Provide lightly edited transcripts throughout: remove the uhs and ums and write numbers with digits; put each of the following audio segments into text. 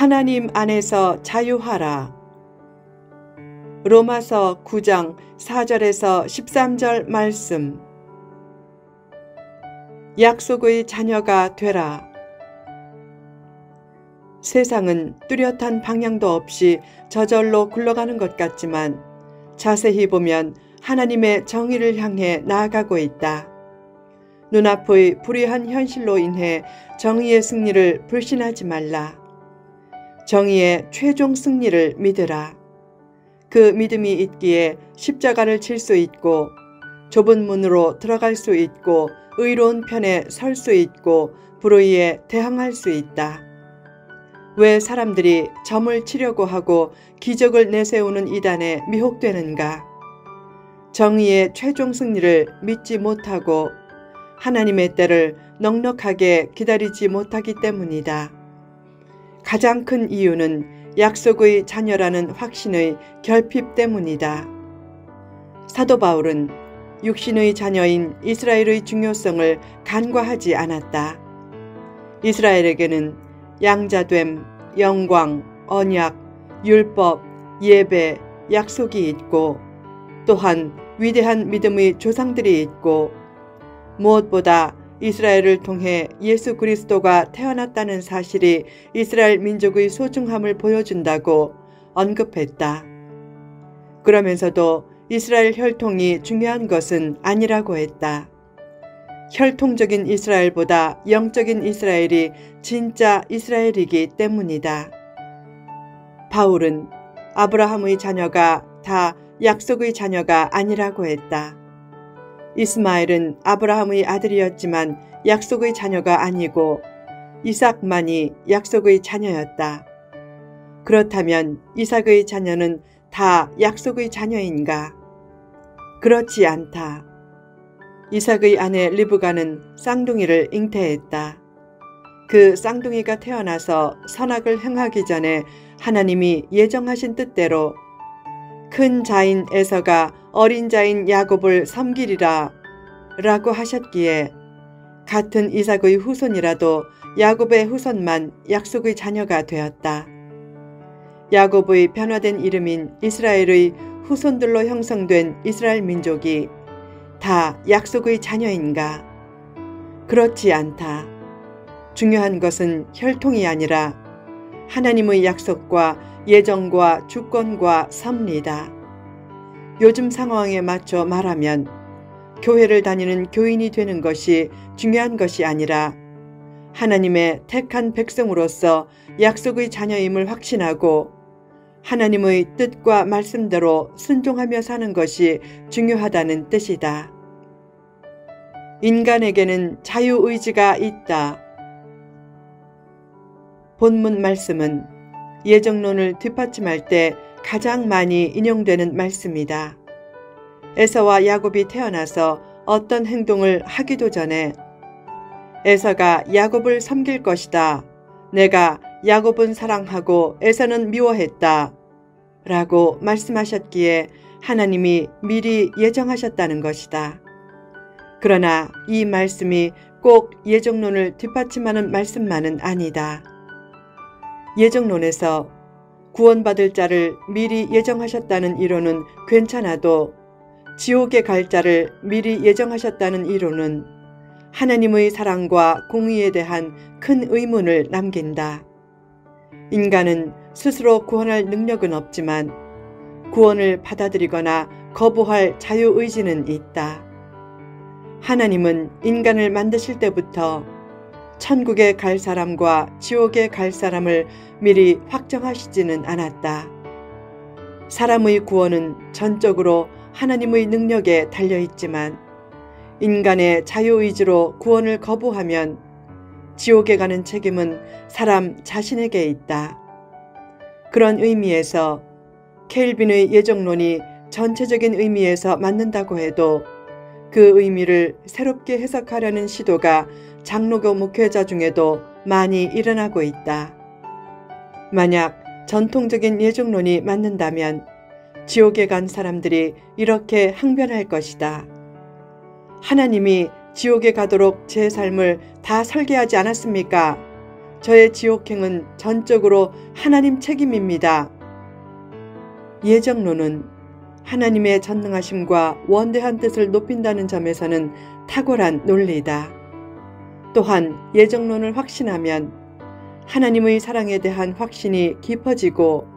하나님 안에서 자유하라. 로마서 9장 4절에서 13절 말씀. 약속의 자녀가 되라. 세상은 뚜렷한 방향도 없이 저절로 굴러가는 것 같지만 자세히 보면 하나님의 정의를 향해 나아가고 있다. 눈앞의 불의한 현실로 인해 정의의 승리를 불신하지 말라. 정의의 최종 승리를 믿으라. 그 믿음이 있기에 십자가를 질 수 있고 좁은 문으로 들어갈 수 있고 의로운 편에 설 수 있고 불의에 대항할 수 있다. 왜 사람들이 점을 치려고 하고 기적을 내세우는 이단에 미혹되는가? 정의의 최종 승리를 믿지 못하고 하나님의 때를 넉넉하게 기다리지 못하기 때문이다. 가장 큰 이유는 약속의 자녀라는 확신의 결핍 때문이다. 사도 바울은 육신의 자녀인 이스라엘의 중요성을 간과하지 않았다. 이스라엘에게는 양자됨, 영광, 언약, 율법, 예배, 약속이 있고 또한 위대한 믿음의 조상들이 있고 무엇보다 이스라엘을 통해 예수 그리스도가 태어났다는 사실이 이스라엘 민족의 소중함을 보여준다고 언급했다. 그러면서도 이스라엘 혈통이 중요한 것은 아니라고 했다. 혈통적인 이스라엘보다 영적인 이스라엘이 진짜 이스라엘이기 때문이다. 바울은 아브라함의 자녀가 다 약속의 자녀가 아니라고 했다. 이스마엘은 아브라함의 아들이었지만 약속의 자녀가 아니고 이삭만이 약속의 자녀였다. 그렇다면 이삭의 자녀는 다 약속의 자녀인가? 그렇지 않다. 이삭의 아내 리브가는 쌍둥이를 잉태했다. 그 쌍둥이가 태어나서 선악을 행하기 전에 하나님이 예정하신 뜻대로 큰 자인 에서가 어린 자인 야곱을 섬기리라 라고 하셨기에 같은 이삭의 후손이라도 야곱의 후손만 약속의 자녀가 되었다. 야곱의 변화된 이름인 이스라엘의 후손들로 형성된 이스라엘 민족이 다 약속의 자녀인가? 그렇지 않다. 중요한 것은 혈통이 아니라 하나님의 약속과 예정과 주권과 섭리다. 요즘 상황에 맞춰 말하면 교회를 다니는 교인이 되는 것이 중요한 것이 아니라 하나님의 택한 백성으로서 약속의 자녀임을 확신하고 하나님의 뜻과 말씀대로 순종하며 사는 것이 중요하다는 뜻이다. 인간에게는 자유의지가 있다. 본문 말씀은 예정론을 뒷받침할 때 가장 많이 인용되는 말씀이다. 에서와 야곱이 태어나서 어떤 행동을 하기도 전에 에서가 야곱을 섬길 것이다. 내가 야곱은 사랑하고 에서는 미워했다. 라고 말씀하셨기에 하나님이 미리 예정하셨다는 것이다. 그러나 이 말씀이 꼭 예정론을 뒷받침하는 말씀만은 아니다. 예정론에서 구원받을 자를 미리 예정하셨다는 이론은 괜찮아도 지옥에 갈 자를 미리 예정하셨다는 이론은 하나님의 사랑과 공의에 대한 큰 의문을 남긴다. 인간은 스스로 구원할 능력은 없지만 구원을 받아들이거나 거부할 자유의지는 있다. 하나님은 인간을 만드실 때부터 천국에 갈 사람과 지옥에 갈 사람을 미리 확정하시지는 않았다. 사람의 구원은 전적으로 하나님의 능력에 달려있지만 인간의 자유의지로 구원을 거부하면 지옥에 가는 책임은 사람 자신에게 있다. 그런 의미에서 켈빈의 예정론이 전체적인 의미에서 맞는다고 해도 그 의미를 새롭게 해석하려는 시도가 장로교 목회자 중에도 많이 일어나고 있다. 만약 전통적인 예정론이 맞는다면 지옥에 간 사람들이 이렇게 항변할 것이다. 하나님이 지옥에 가도록 제 삶을 다 설계하지 않았습니까? 저의 지옥행은 전적으로 하나님 책임입니다. 예정론은 하나님의 전능하심과 원대한 뜻을 높인다는 점에서는 탁월한 논리이다. 또한 예정론을 확신하면 하나님의 사랑에 대한 확신이 깊어지고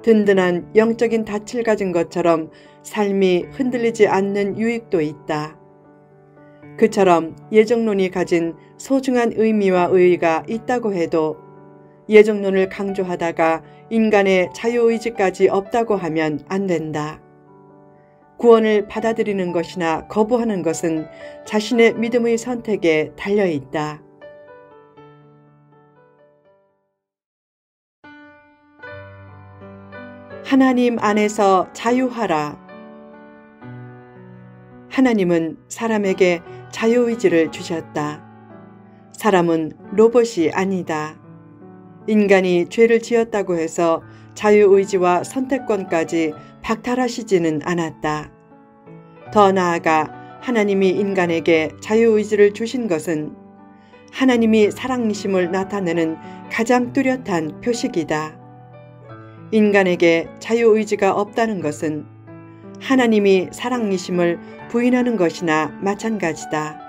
든든한 영적인 닻을 가진 것처럼 삶이 흔들리지 않는 유익도 있다. 그처럼 예정론이 가진 소중한 의미와 의의가 있다고 해도 예정론을 강조하다가 인간의 자유의지까지 없다고 하면 안 된다. 구원을 받아들이는 것이나 거부하는 것은 자신의 믿음의 선택에 달려 있다. 하나님 안에서 자유하라. 하나님은 사람에게 자유의지를 주셨다. 사람은 로봇이 아니다. 인간이 죄를 지었다고 해서 자유의지와 선택권까지 박탈하시지는 않았다. 더 나아가 하나님이 인간에게 자유의지를 주신 것은 하나님이 사랑이심을 나타내는 가장 뚜렷한 표식이다. 인간에게 자유의지가 없다는 것은 하나님이 사랑이심을 부인하는 것이나 마찬가지다.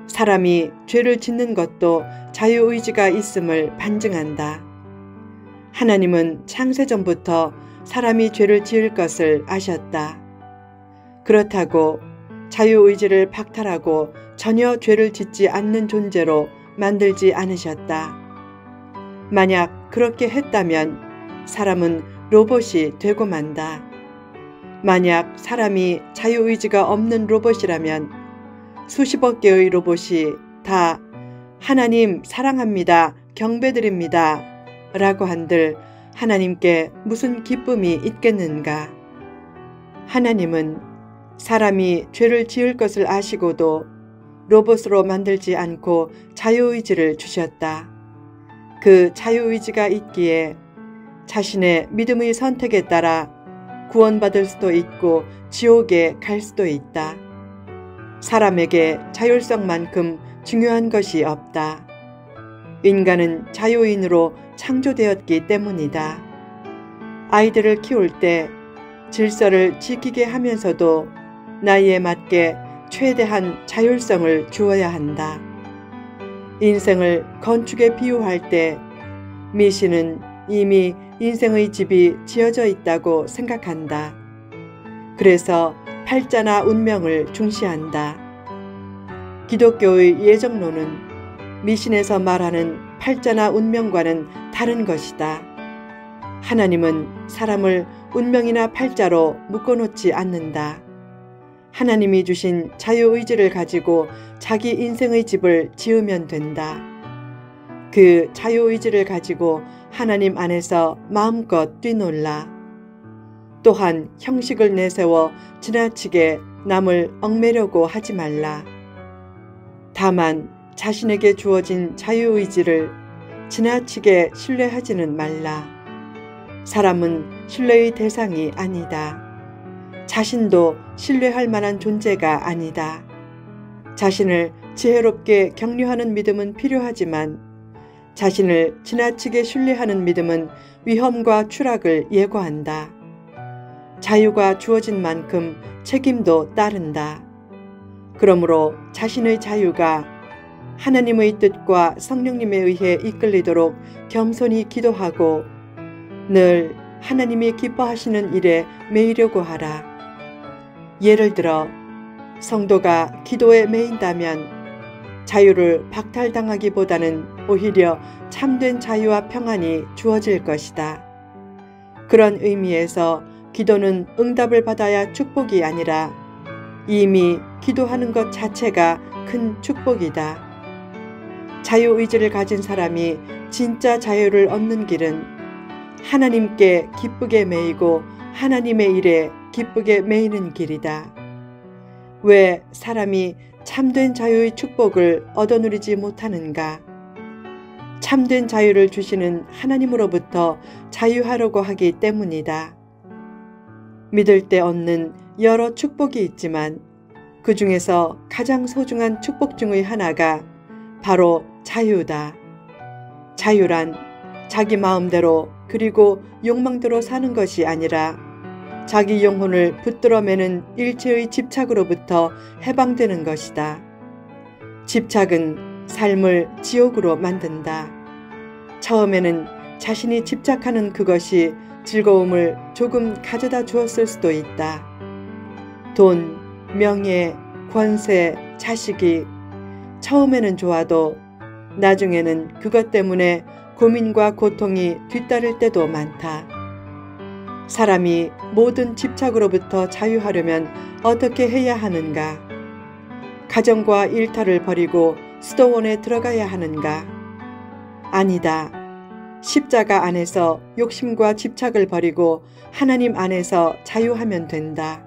사람이 죄를 짓는 것도 자유의지가 있음을 반증한다. 하나님은 창세전부터 사람이 죄를 지을 것을 아셨다. 그렇다고 자유의지를 박탈하고 전혀 죄를 짓지 않는 존재로 만들지 않으셨다. 만약 그렇게 했다면 사람은 로봇이 되고 만다. 만약 사람이 자유의지가 없는 로봇이라면 수십억 개의 로봇이 다 하나님 사랑합니다, 경배드립니다 라고 한들 하나님께 무슨 기쁨이 있겠는가? 하나님은 사람이 죄를 지을 것을 아시고도 로봇으로 만들지 않고 자유의지를 주셨다. 그 자유의지가 있기에 자신의 믿음의 선택에 따라 구원받을 수도 있고 지옥에 갈 수도 있다. 사람에게 자율성만큼 중요한 것이 없다. 인간은 자유인으로 창조되었기 때문이다. 아이들을 키울 때 질서를 지키게 하면서도 나이에 맞게 최대한 자율성을 주어야 한다. 인생을 건축에 비유할 때 미신은 이미 인생의 집이 지어져 있다고 생각한다. 그래서 팔자나 운명을 중시한다. 기독교의 예정론은 미신에서 말하는 팔자나 운명과는 다른 것이다. 하나님은 사람을 운명이나 팔자로 묶어놓지 않는다. 하나님이 주신 자유의지를 가지고 자기 인생의 집을 지으면 된다. 그 자유의지를 가지고 하나님 안에서 마음껏 뛰놀라. 또한 형식을 내세워 지나치게 남을 얽매려고 하지 말라. 다만 자신에게 주어진 자유의지를 지나치게 신뢰하지는 말라. 사람은 신뢰의 대상이 아니다. 자신도 신뢰할 만한 존재가 아니다. 자신을 지혜롭게 격려하는 믿음은 필요하지만 자신을 지나치게 신뢰하는 믿음은 위험과 추락을 예고한다. 자유가 주어진 만큼 책임도 따른다. 그러므로 자신의 자유가 하나님의 뜻과 성령님에 의해 이끌리도록 겸손히 기도하고 늘 하나님이 기뻐하시는 일에 매이려고 하라. 예를 들어 성도가 기도에 매인다면 자유를 박탈당하기보다는 오히려 참된 자유와 평안이 주어질 것이다. 그런 의미에서 기도는 응답을 받아야 축복이 아니라 이미 기도하는 것 자체가 큰 축복이다. 자유의지를 가진 사람이 진짜 자유를 얻는 길은 하나님께 기쁘게 매이고 하나님의 일에 기쁘게 매이는 길이다. 왜 사람이 참된 자유의 축복을 얻어 누리지 못하는가? 참된 자유를 주시는 하나님으로부터 자유하려고 하기 때문이다. 믿을 때 얻는 여러 축복이 있지만 그 중에서 가장 소중한 축복 중의 하나가 바로 자유다. 자유란 자기 마음대로 그리고 욕망대로 사는 것이 아니라 자기 영혼을 붙들어매는 일체의 집착으로부터 해방되는 것이다. 집착은 삶을 지옥으로 만든다. 처음에는 자신이 집착하는 그것이 즐거움을 조금 가져다 주었을 수도 있다. 돈, 명예, 권세, 자식이 처음에는 좋아도 나중에는 그것 때문에 고민과 고통이 뒤따를 때도 많다. 사람이 모든 집착으로부터 자유하려면 어떻게 해야 하는가? 가정과 일터를 버리고 수도원에 들어가야 하는가? 아니다. 십자가 안에서 욕심과 집착을 버리고 하나님 안에서 자유하면 된다.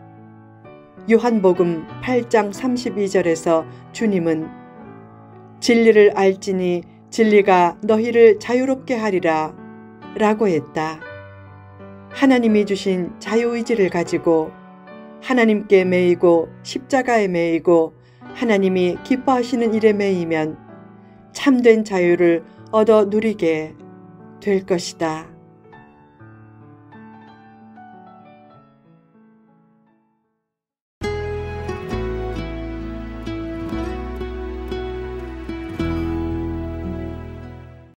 요한복음 8장 32절에서 주님은 진리를 알지니 진리가 너희를 자유롭게 하리라 라고 했다. 하나님이 주신 자유의지를 가지고 하나님께 매이고 십자가에 매이고 하나님이 기뻐하시는 일에 매이면 참된 자유를 얻어 누리게 될 것이다.